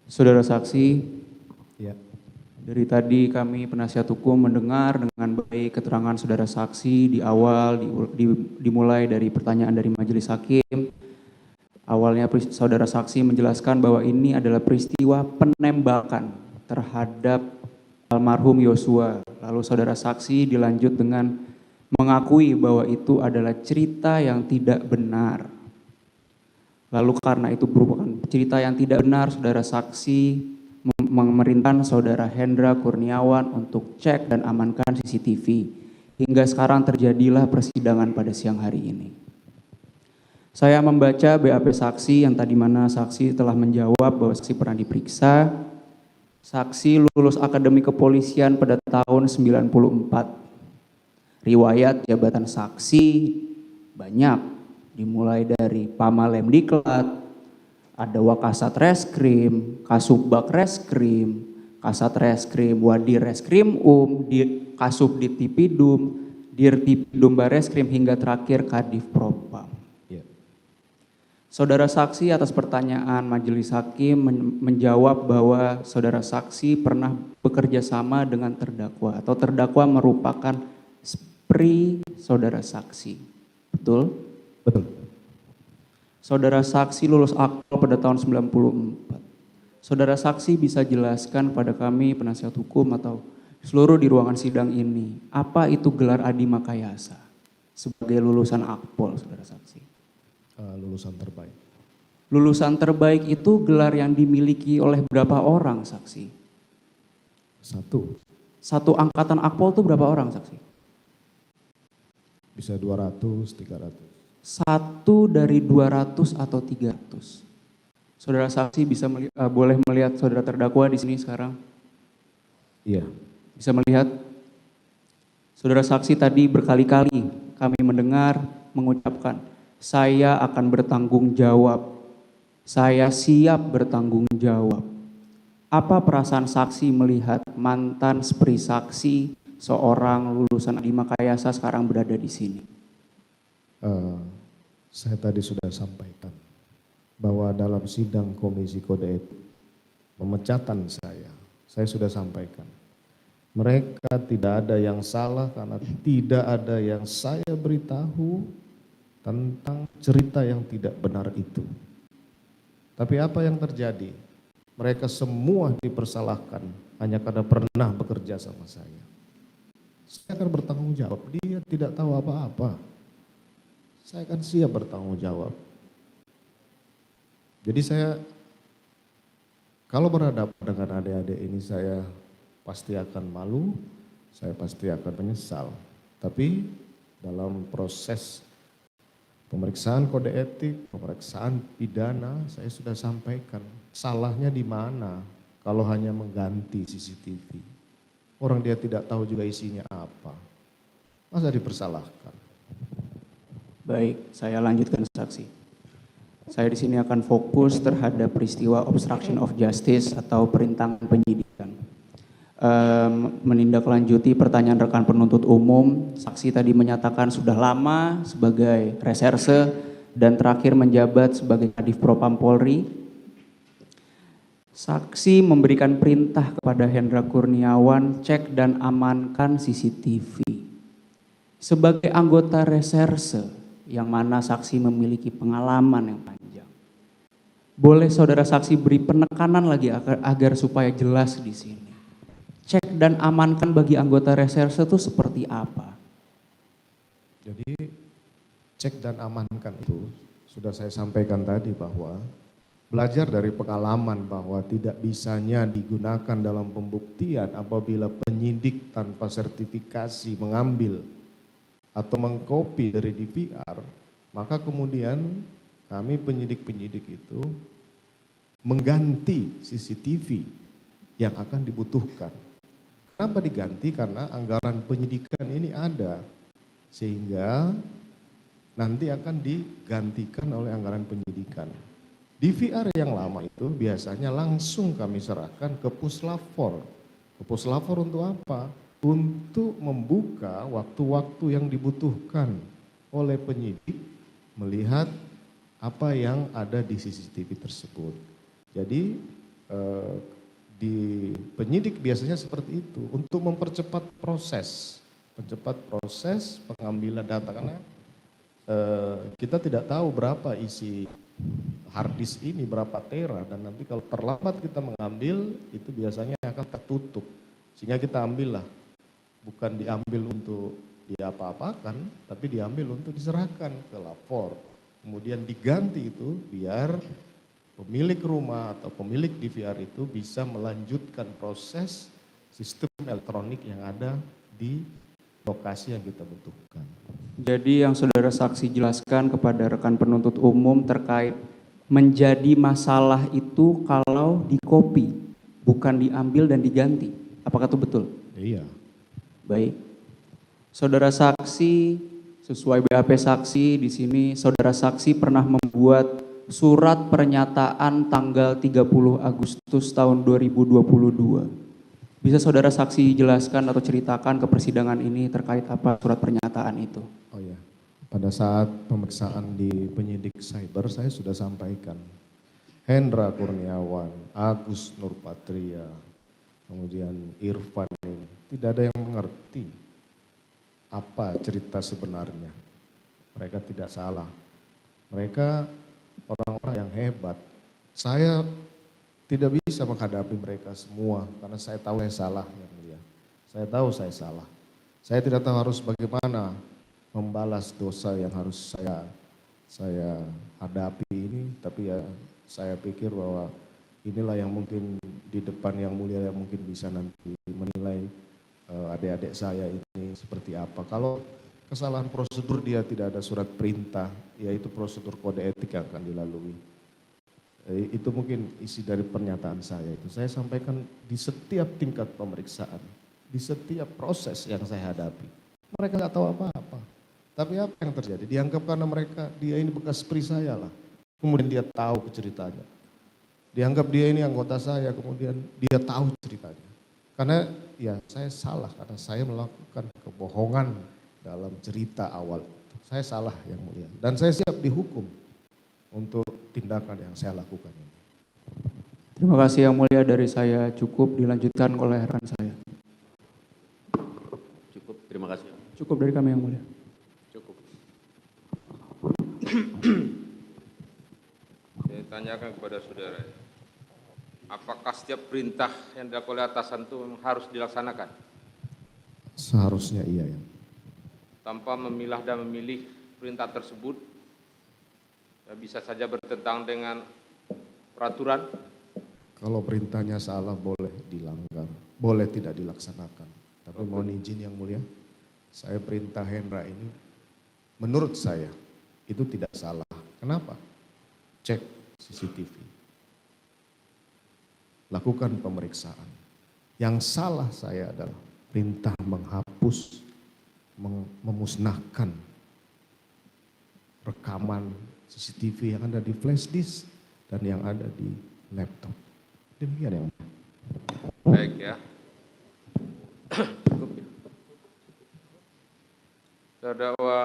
Saudara saksi, Ya. dari tadi kami penasihat hukum mendengar dengan baik keterangan saudara saksi di awal, dimulai dari pertanyaan dari majelis hakim. Awalnya saudara saksi menjelaskan bahwa ini adalah peristiwa penembakan terhadap almarhum Yosua. Lalu saudara saksi dilanjut dengan mengakui bahwa itu adalah cerita yang tidak benar. Lalu karena itu merupakan cerita yang tidak benar, saudara saksi memerintahkan saudara Hendra Kurniawan untuk cek dan amankan CCTV. Hingga sekarang terjadilah persidangan pada siang hari ini. Saya membaca BAP saksi yang tadi mana saksi telah menjawab bahwa saksi pernah diperiksa. Saksi lulus akademi kepolisian pada tahun 94. Riwayat jabatan saksi banyak, dimulai dari Pamalem Diklat, ada Wakasat Reskrim, Kasubag Reskrim, Kasat Reskrim, Wadir Reskrim Kasubdit Tipidum, Dirtipidum Bareskrim, hingga terakhir Kadif Propam. Ya. Saudara saksi atas pertanyaan majelis hakim menjawab bahwa saudara saksi pernah bekerja sama dengan terdakwa atau terdakwa merupakan SPRI saudara saksi. Betul? Betul. Saudara saksi lulus akpol pada tahun 94. Saudara saksi bisa jelaskan pada kami penasihat hukum atau seluruh di ruangan sidang ini, apa itu gelar Adi Makayasa sebagai lulusan akpol, saudara saksi? Lulusan terbaik. Lulusan terbaik itu gelar yang dimiliki oleh berapa orang, saksi? Satu angkatan akpol itu berapa orang, saksi? Bisa 200, 300. Satu dari 200 atau 300. Saudara saksi bisa boleh melihat saudara terdakwa di sini sekarang? Iya. Bisa melihat? Saudara saksi tadi berkali-kali kami mendengar mengucapkan, saya akan bertanggung jawab. Saya siap bertanggung jawab. Apa perasaan saksi melihat mantan SPRI saksi seorang lulusan Adi Makayasa sekarang berada di sini? Saya tadi sudah sampaikan bahwa dalam sidang Komisi Kode Etik pemecatan saya sudah sampaikan. Mereka tidak ada yang salah karena tidak ada yang saya beritahu tentang cerita yang tidak benar itu. Tapi apa yang terjadi? Mereka semua dipersalahkan hanya karena pernah bekerja sama saya. Saya akan bertanggung jawab, dia tidak tahu apa-apa. Saya akan siap bertanggung jawab. Jadi saya, kalau berhadapan dengan adik-adik ini saya pasti akan malu, saya pasti akan menyesal. Tapi dalam proses pemeriksaan kode etik, pemeriksaan pidana, saya sudah sampaikan salahnya di mana kalau hanya mengganti CCTV. Orang dia tidak tahu juga isinya apa. Masa dipersalahkan? Baik, saya lanjutkan saksi. Saya di sini akan fokus terhadap peristiwa obstruction of justice atau perintangan penyidikan. Menindaklanjuti pertanyaan rekan penuntut umum, saksi tadi menyatakan sudah lama sebagai reserse dan terakhir menjabat sebagai Kadif Propam Polri. Saksi memberikan perintah kepada Hendra Kurniawan cek dan amankan CCTV. Sebagai anggota reserse yang mana saksi memiliki pengalaman yang panjang, boleh saudara saksi beri penekanan lagi agar supaya jelas di sini. Cek dan amankan bagi anggota reserse itu seperti apa? Jadi cek dan amankan itu sudah saya sampaikan tadi bahwa belajar dari pengalaman bahwa tidak bisanya digunakan dalam pembuktian apabila penyidik tanpa sertifikasi mengambil atau mengcopy dari DVR, maka kemudian kami penyidik-penyidik itu mengganti CCTV yang akan dibutuhkan. Kenapa diganti? Karena anggaran penyidikan ini ada, sehingga nanti akan digantikan oleh anggaran penyidikan. DVR yang lama itu biasanya langsung kami serahkan ke Puslapfor. Ke Puslapfor untuk apa? Untuk membuka waktu-waktu yang dibutuhkan oleh penyidik melihat apa yang ada di CCTV tersebut. Jadi di penyidik biasanya seperti itu untuk mempercepat proses pengambilan data karena kita tidak tahu berapa isi hard disk ini, berapa tera, dan nanti kalau terlambat kita mengambil itu biasanya akan tertutup sehingga kita ambillah, bukan diambil untuk diapa-apakan tapi diambil untuk diserahkan ke lapor, kemudian diganti itu biar pemilik rumah atau pemilik DVR itu bisa melanjutkan proses sistem elektronik yang ada di lokasi yang kita butuhkan. Jadi yang saudara saksi jelaskan kepada rekan penuntut umum terkait menjadi masalah itu kalau dikopi, bukan diambil dan diganti. Apakah itu betul? Iya. Baik. Saudara saksi, sesuai BAP saksi, di sini saudara saksi pernah membuat surat pernyataan tanggal 30 Agustus tahun 2022. Bisa saudara saksi jelaskan atau ceritakan ke persidangan ini terkait apa surat pernyataan itu? Oh ya, pada saat pemeriksaan di penyidik cyber saya sudah sampaikan. Hendra Kurniawan, Agus Nurpatria, kemudian Irfan ini, tidak ada yang mengerti apa cerita sebenarnya. Mereka tidak salah. Mereka orang-orang yang hebat. Saya tidak bisa menghadapi mereka semua karena saya tahu saya salah, yang mulia. Saya tahu saya salah. Saya tidak tahu harus bagaimana membalas dosa yang harus saya hadapi ini, tapi ya saya pikir bahwa inilah yang mungkin di depan yang mulia yang mungkin bisa nanti menilai adik-adik saya ini seperti apa. Kalau kesalahan prosedur dia tidak ada surat perintah, yaitu prosedur kode etik yang akan dilalui. Itu mungkin isi dari pernyataan saya itu. Saya sampaikan di setiap tingkat pemeriksaan, di setiap proses yang saya hadapi. Mereka nggak tahu apa-apa. Tapi apa yang terjadi? Dianggap karena dia ini bekas pri saya lah. Kemudian dia tahu ceritanya. Dianggap dia ini anggota saya, kemudian dia tahu ceritanya. Karena ya saya salah, karena saya melakukan kebohongan dalam cerita awal itu. Saya salah yang mulia. Dan saya siap dihukum untuk tindakan yang saya lakukan ini. Terima kasih yang mulia, dari saya cukup, dilanjutkan oleh rekan saya. Cukup, terima kasih. Cukup dari kami yang mulia. Cukup. Saya tanyakan kepada saudara, apakah setiap perintah yang dilakukan oleh atasan itu memang harus dilaksanakan? Seharusnya iya ya. Tanpa memilah dan memilih perintah tersebut, ya bisa saja bertentangan dengan peraturan. Kalau perintahnya salah boleh dilanggar, boleh tidak dilaksanakan. Tapi mohon izin yang mulia, saya perintah Hendra ini menurut saya itu tidak salah. Kenapa? Cek CCTV. Lakukan pemeriksaan. Yang salah saya adalah perintah menghapus, memusnahkan rekaman CCTV yang ada di flash disk dan yang ada di laptop. Demikian yang Baik ya. Cukup ya. Terdakwa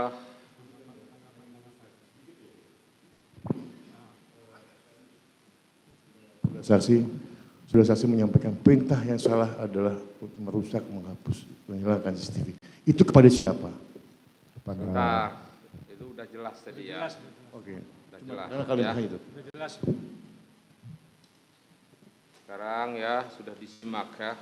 sudah saksi menyampaikan perintah yang salah adalah untuk merusak, menghapus, menghilangkan CCTV. Itu kepada siapa? Bentar, itu udah jelas tadi ya. Oke. Udah jelas. Karena kalian Ya. itu. Sekarang ya sudah disimak ya.